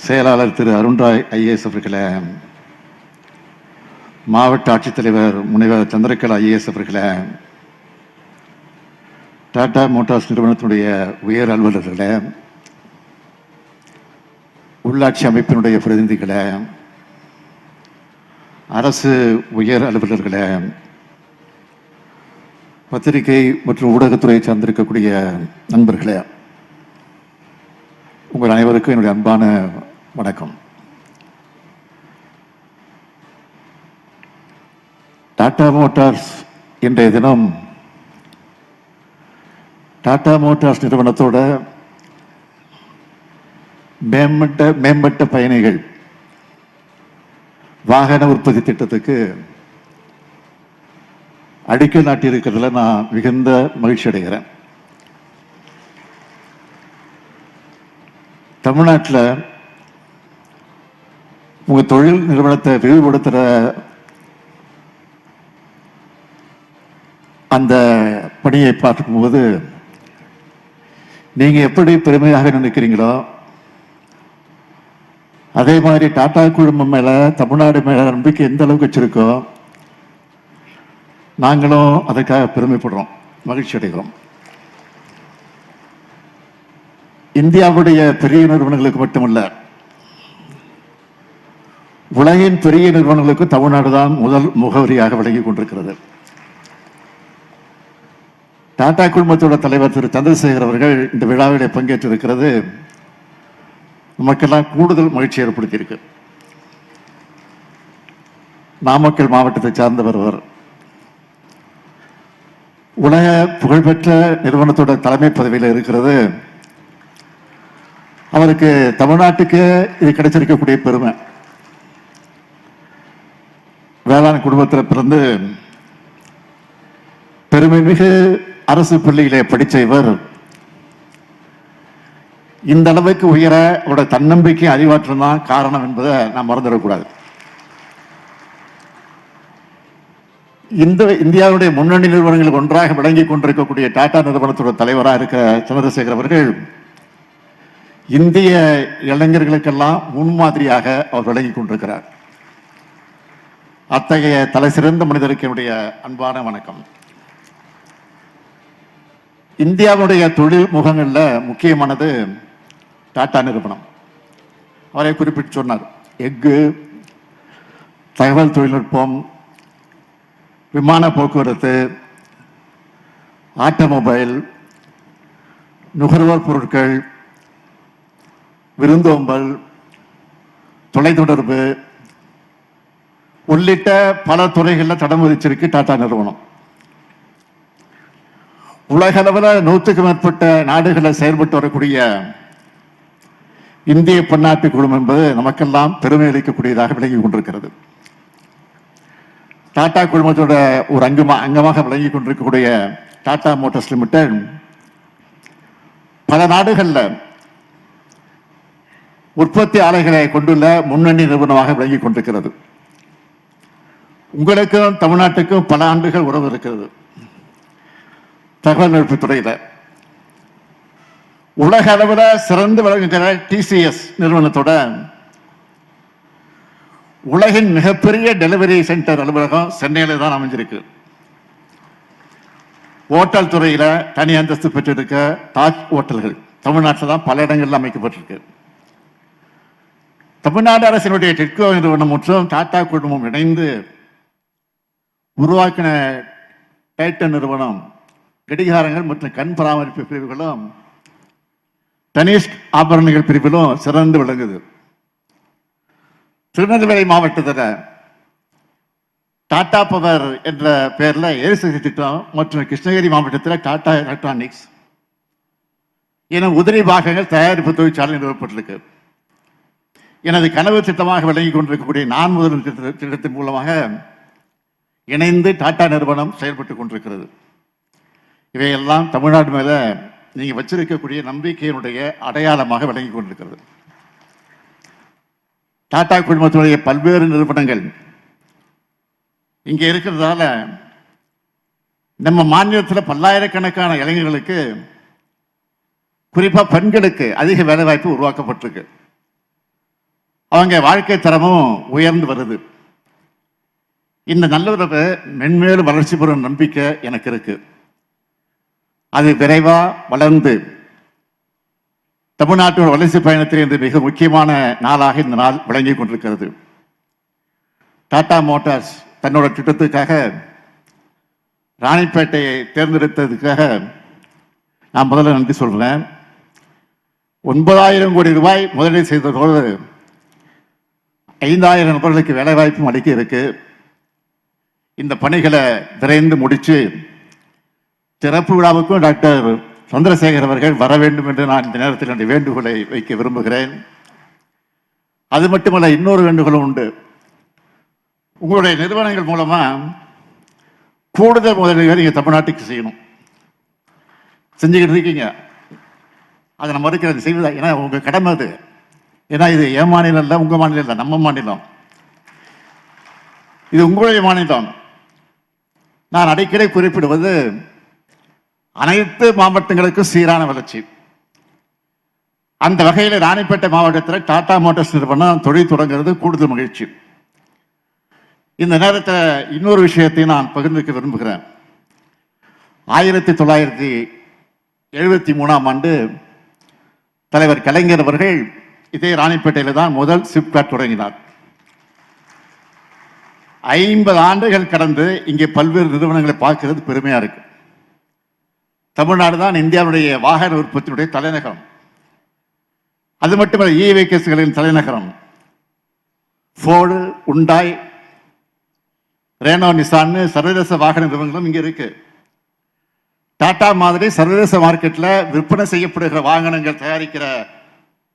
செயலாளர் திரு அருண்ராய் ஐஏஎஸ் அவர்களே, மாவட்ட ஆட்சித்தலைவர் முனைவர் சந்திரகலா ஐஏஎஸ் அவர்களே, டாடா மோட்டார்ஸ் நிறுவனத்தினுடைய உயர் அலுவலர்களே, உள்ளாட்சி அமைப்பினுடைய பிரதிநிதிகளே, அரசு உயர் அலுவலர்களே, பத்திரிகை மற்றும் ஊடகத்துறையை சார்ந்திருக்கக்கூடிய நண்பர்களே, உங்கள் அனைவருக்கும் என்னுடைய அன்பான வணக்கம். டாடா மோட்டார்ஸ் இன்றைய தினம் டாடா மோட்டார்ஸ் நிறுவனத்தோட மேம்பட்ட பயணிகள் வாகன உற்பத்தி திட்டத்துக்கு அடிக்கல் நாட்டியிருக்கிறதுல நான் மிகுந்த மகிழ்ச்சி அடைகிறேன். தமிழ்நாட்டில் உங்க தொழில் நிறுவனத்தை விரிவுபடுத்துற அந்த பணியை பார்க்கும்போது நீங்க எப்படி பெருமையாக நினைக்கிறீங்களோ அதே மாதிரி டாடா குழுமம் மேல தமிழ்நாடு மேல நம்பிக்கை எந்த அளவுக்கு வச்சிருக்கோ நாங்களும் அதற்காக பெருமைப்படுறோம், மகிழ்ச்சி அடைகிறோம். இந்தியாவுடைய பெரிய நிறுவனங்களுக்கு மட்டுமல்ல, உலகின் பெரிய நிறுவனங்களுக்கு தமிழ்நாடு தான் முதல் முகவரியாக விளங்கி கொண்டிருக்கிறது. டாடா குழுமத்தோட தலைவர் திரு சந்திரசேகர் அவர்கள் இந்த விழாவிலே பங்கேற்றிருக்கிறது நமக்கெல்லாம் கூடுதல் மகிழ்ச்சி ஏற்படுத்தியிருக்கு. நாமக்கல் மாவட்டத்தை சார்ந்தவர் அவர். உலக புகழ்பெற்ற நிறுவனத்தோட தலைமை பதவியில் இருக்கிறது அவருக்கு தமிழ்நாட்டுக்கு இது கிடைச்சிருக்கக்கூடிய பெருமை. வேளாண் குடும்பத்தில் பிறந்து பெருமை மிகு அரசு பள்ளியிலே படித்த இவர் இந்த அளவுக்கு உயர அவருடைய தன்னம்பிக்கை அறிவாற்றல் தான் காரணம் என்பதை நாம் மறந்துடக்கூடாது. இந்தியாவுடைய முன்னணி நிறுவனங்கள் ஒன்றாக விளங்கி கொண்டிருக்கக்கூடிய டாடா நிறுவனத்தோட தலைவராக இருக்க சந்திரசேகர் அவர்கள் இந்திய இளைஞர்களுக்கெல்லாம் முன்மாதிரியாக அவர் விளங்கி கொண்டிருக்கிறார். அத்தகைய தலை சிறந்த மனிதருக்கு என்னுடைய அன்பான வணக்கம். இந்தியாவுடைய தொழில் முகங்கள்ல முக்கியமானது டாடா நிறுவனம். அவரை குறிப்பிட்டு சொன்னார். எஃகு, தகவல் தொழில்நுட்பம், விமான போக்குவரத்து, ஆட்டோமொபைல், நுகர்வோர் பொருட்கள், விருந்தோம்பல், தொலைத்தொடர்பு உள்ளிட்ட பல துறைகளில் தடம் விதிச்சிருக்கு டாடா நிறுவனம். உலக அளவில் 100க்கும் மேற்பட்ட நாடுகளில் செயல்பட்டு வரக்கூடிய இந்திய பன்னாட்டு குழுமம் என்பது நமக்கெல்லாம் பெருமை அளிக்கக்கூடியதாக விளங்கி கொண்டிருக்கிறது. டாடா குழுமத்தோட ஒரு அங்கமாக விளங்கி கொண்டிருக்கக்கூடிய டாடா மோட்டார்ஸ் லிமிடெட் பல நாடுகளில் உற்பத்தி ஆலைகளை கொண்டுள்ள முன்னணி நிறுவனமாக விளங்கி கொண்டிருக்கிறது. உங்களுக்கும் தமிழ்நாட்டுக்கும் பல ஆண்டுகள் உறவு இருக்கிறது. தகவல் தொழில்நுட்பத் துறையில் உலக அளவில் சிறந்து விளங்குகிற டிசிஎஸ் நிறுவனத்தோட உலகின் மிகப்பெரிய டெலிவரி சென்டர் அலுவலகம் சென்னையில தான் அமைஞ்சிருக்கு. ஓட்டல் துறையில தனி அந்தஸ்து பெற்றிருக்க தாஜ் ஓட்டல்கள் தமிழ்நாட்டில் தான் பல இடங்கள்ல அமைக்கப்பட்டிருக்கு. தமிழ்நாடு அரசினுடைய டெட்கோ நிறுவனம் மற்றும் டாடா குழுமம் இணைந்து உருவாக்கின டைட்டன் நிறுவனம் கடிகாரங்கள் மற்றும் கண் பராமரிப்பு பிரிவுகளும் தனிஷ்க் ஆபரணங்கள் பிரிவிலும் சிறந்து விளங்குது. திருநெல்வேலி மாவட்டத்தில் டாடா பவர் என்ற பெயர்ல எரிசக்தி திட்டம் மற்றும் கிருஷ்ணகிரி மாவட்டத்தில் டாடா எலக்ட்ரானிக்ஸ் என உதிரி பாகங்கள் தயாரிப்பு தொழிற்சாலை நிறுவப்பட்டிருக்கு. எனது கனவு திட்டமாக விளங்கி கொண்டிருக்கக்கூடிய நான் முதல் திட்டத்தின் மூலமாக இணைந்து டாடா நிறுவனம் செயல்பட்டு கொண்டிருக்கிறது. இவையெல்லாம் தமிழ்நாடு மேல நீங்க வச்சிருக்கக்கூடிய நம்பிக்கையினுடைய அடையாளமாக விளங்கி கொண்டிருக்கிறது. டாடா குழுமத்துடைய பல்வேறு நிறுவனங்கள் இங்க இருக்கிறதால நம்ம மாநிலத்தில் பல்லாயிரக்கணக்கான இளைஞர்களுக்கு குறிப்பா பெண்களுக்கு அதிக வேலை வாய்ப்பு உருவாக்கப்பட்டிருக்கு. அவங்க வாழ்க்கை தரமும் உயர்ந்து வருது. இந்த நல்லுறவு மென்மேலும் வளர்ச்சி பெறும் நம்பிக்கை எனக்கு இருக்கு. அது விரைவா வளர்ந்து தமிழ்நாட்டின் வளர்ச்சி பயணத்தில் இன்று மிக முக்கியமான நாளாக இந்த நாள் விளங்கி கொண்டிருக்கிறது. டாடா மோட்டார்ஸ் தன்னோட திட்டத்துக்காக ராணிப்பேட்டையை தேர்ந்தெடுத்ததுக்காக நான் முதல்ல நன்றி சொல்றேன். 9,000 கோடி ரூபாய் முதலீடு செய்ததோடு 5,000 நபர்களுக்கு வேலைவாய்ப்பும் அளிக்க இருக்கு. இந்த பணிகளை விரைந்து முடிச்சு திறப்பு விழாவுக்கும் டாக்டர் சந்திரசேகர் அவர்கள் வர வேண்டும் என்று நான் இந்த நேரத்தில் என்னுடைய வேண்டுகோளை வைக்க விரும்புகிறேன். அது மட்டுமல்ல, இன்னொரு வேண்டுகோளும் உண்டு. உங்களுடைய நிறுவனங்கள் மூலமா கூடுதல் முதலீடுகளை நீங்க தமிழ்நாட்டுக்கு செய்யணும். செஞ்சுக்கிட்டு இருக்கீங்க. அதை நம்ம மறுக்கிறது செய்வதா? ஏன்னா உங்க கடமை அது. ஏன்னா இது என் மாநிலம் இல்லை, உங்க மாநிலம் இல்லை, நம்ம மாநிலம். இது உங்களுடைய மாநிலம். நான் அடிக்கடி குறிப்பிடுவது அனைத்து மாவட்டங்களுக்கும் சீரான வளர்ச்சி. அந்த வகையில் ராணிப்பேட்டை மாவட்டத்தில் டாடா மோட்டார்ஸ் நிறுவனம் தொழில் தொடங்குறது கூடுதல் மகிழ்ச்சி. இந்த நேரத்தில் இன்னொரு விஷயத்தை நான் பகிர்ந்துக்க விரும்புகிறேன். 1973ஆம் ஆண்டு தலைவர் கலைஞர் அவர்கள் இதே ராணிப்பேட்டையில் தான் முதல் சிப்காட் தொடங்கினார். 50 ஆண்டுகள் கடந்து இங்கே பல்வேறு நிறுவனங்களை பார்க்கிறது பெருமையா இருக்கு. தமிழ்நாடு தான் இந்தியாவுடைய வாகன உற்பத்தியுடைய தலைநகரம். அது மட்டுமல்ல, இ வெஹிக்கிள்ஸ்களின் தலைநகரம். ஃபோர்டு, உண்டாய், ரேனோ, நிசான் சர்வதேச வாகன நிறுவனங்களும் இங்கே இருக்கு. டாடா மாதிரி சர்வதேச மார்க்கெட்டில் விற்பனை செய்யப்படுகிற வாகனங்கள் தயாரிக்கிற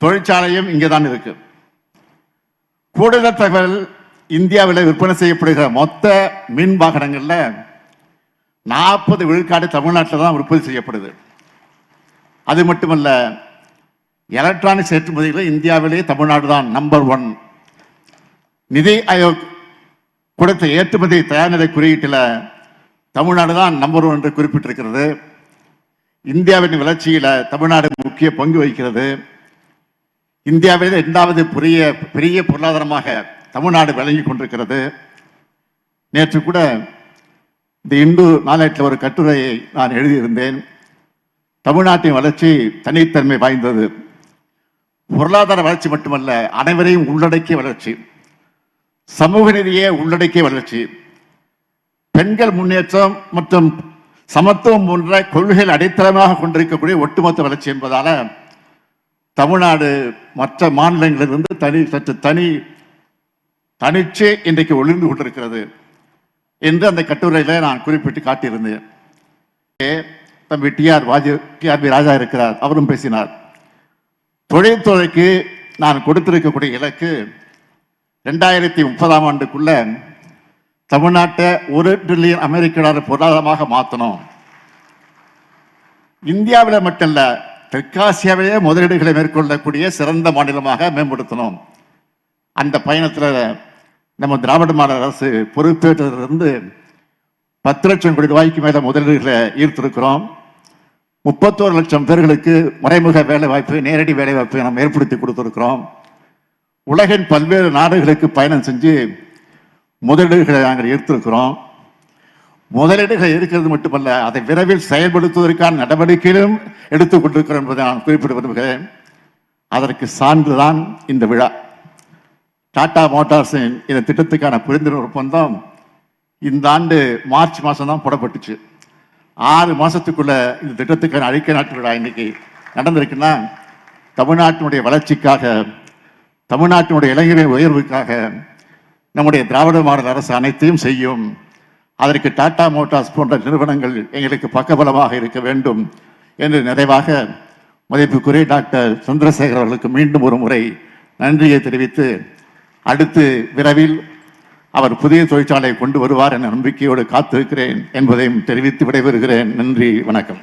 தொழிற்சாலையும் இங்கே தான் இருக்கு. கூடுதல் தகவல், இந்தியாவில் விற்பனை செய்யப்படுகிற மொத்த மின் வாகனங்கள்ல 40 விழுக்காடு தமிழ்நாட்டில் தான் உற்பத்தி செய்யப்படுது. அது மட்டுமல்ல, எலக்ட்ரானிக்ஸ் ஏற்றுமதியில் இந்தியாவிலேயே தமிழ்நாடு தான் நம்பர் 1. நிதி ஆயோக் கொடுத்த ஏற்றுமதி தயார்நிலை குறியீட்டில் தமிழ்நாடு தான் நம்பர் 1 என்று குறிப்பிட்டிருக்கிறது. இந்தியாவின் வளர்ச்சியில தமிழ்நாடு முக்கிய பங்கு வகிக்கிறது. இந்தியாவிலே 2வது பெரிய பொருளாதாரமாக தமிழ்நாடு விளங்கி கொண்டிருக்கிறது. நேற்று கூட இந்த இந்து நாளேட்டில் ஒரு கட்டுரையை நான் எழுதியிருந்தேன். தமிழ்நாட்டின் வளர்ச்சி தனித்தன்மை வாய்ந்தது. பொருளாதார வளர்ச்சி மட்டுமல்ல, அனைவரையும் உள்ளடக்கிய வளர்ச்சி, சமூக நீதியை உள்ளடக்கிய வளர்ச்சி, பெண்கள் முன்னேற்றம் மற்றும் சமத்துவம் போன்ற கொள்கைகள் அடித்தளமாக கொண்டிருக்கக்கூடிய ஒட்டுமொத்த வளர்ச்சி என்பதால தமிழ்நாடு மற்ற மாநிலங்களிலிருந்து சற்று தனிச்சு இன்றைக்கு ஒளிர்ந்து கொண்டிருக்கிறது என்று அந்த கட்டுரையில நான் குறிப்பிட்டு காட்டியிருந்தேன். தம்பி டிஆர்பி ராஜா இருக்கிறார், அவரும் பேசினார். தொழில்துறைக்கு நான் கொடுத்திருக்கக்கூடிய இலக்கு 2030ஆம் ஆண்டுக்குள்ள தமிழ்நாட்டை $1 டிரில்லியன் அமெரிக்க பொருளாதாரமாக மாற்றணும். இந்தியாவில் மட்டுமல்ல, தெற்காசியாவிலேயே முதலீடுகளை மேற்கொள்ளக்கூடிய சிறந்த மாநிலமாக மேம்படுத்தணும். அந்த பயணத்தில் நம்ம திராவிட மாடல் அரசு பொறுப்பேற்றதிலிருந்து 10 லட்சம் கோடி ரூபாய்க்கு மேல முதலீடுகளை ஈர்த்திருக்கிறோம். 31 லட்சம் பேர்களுக்கு மறைமுக வேலை வாய்ப்பு, நேரடி வேலை வாய்ப்பை நம்ம ஏற்படுத்தி கொடுத்திருக்கிறோம். உலகின் பல்வேறு நாடுகளுக்கு பயணம் செஞ்சு முதலீடுகளை நாங்கள் ஈர்த்திருக்கிறோம். முதலீடுகள் இருக்கிறது மட்டுமல்ல, அதை விரைவில் செயல்படுத்துவதற்கான நடவடிக்கைகளும் எடுத்துக் கொண்டிருக்கிறோம் என்பதை நான் குறிப்பிட விரும்புகிறேன். அதற்கு சான்றுதான் இந்த விழா. டாடா மோட்டார்ஸின் இந்த திட்டத்துக்கான புரிந்துணர்வு ஒப்பந்தம் இந்த ஆண்டு மார்ச் மாதம் தான் போடப்பட்டுச்சு. 6 மாசத்துக்குள்ள இந்த திட்டத்துக்கான அழிக்க நாட்டு விழா இன்னைக்கு நடந்திருக்குன்னா, தமிழ்நாட்டினுடைய வளர்ச்சிக்காக, தமிழ்நாட்டினுடைய இளைஞரின் உயர்வுக்காக நம்முடைய திராவிட மாடல் அரசு அனைத்தையும் செய்யும். அதற்கு டாடா மோட்டார்ஸ் போன்ற நிறுவனங்கள் எங்களுக்கு பக்கபலமாக இருக்க வேண்டும் என்று நிறைவாக மதிப்புக்குரிய டாக்டர் சந்திரசேகர் அவர்களுக்கு மீண்டும் ஒரு முறை நன்றியை தெரிவித்து, அடுத்து விரைவில் அவர் புதிய தொழிற்சாலையை கொண்டு வருவார் என்ற நம்பிக்கையோடு காத்திருக்கிறேன் என்பதையும் தெரிவித்து விடைபெறுகிறேன். நன்றி, வணக்கம்.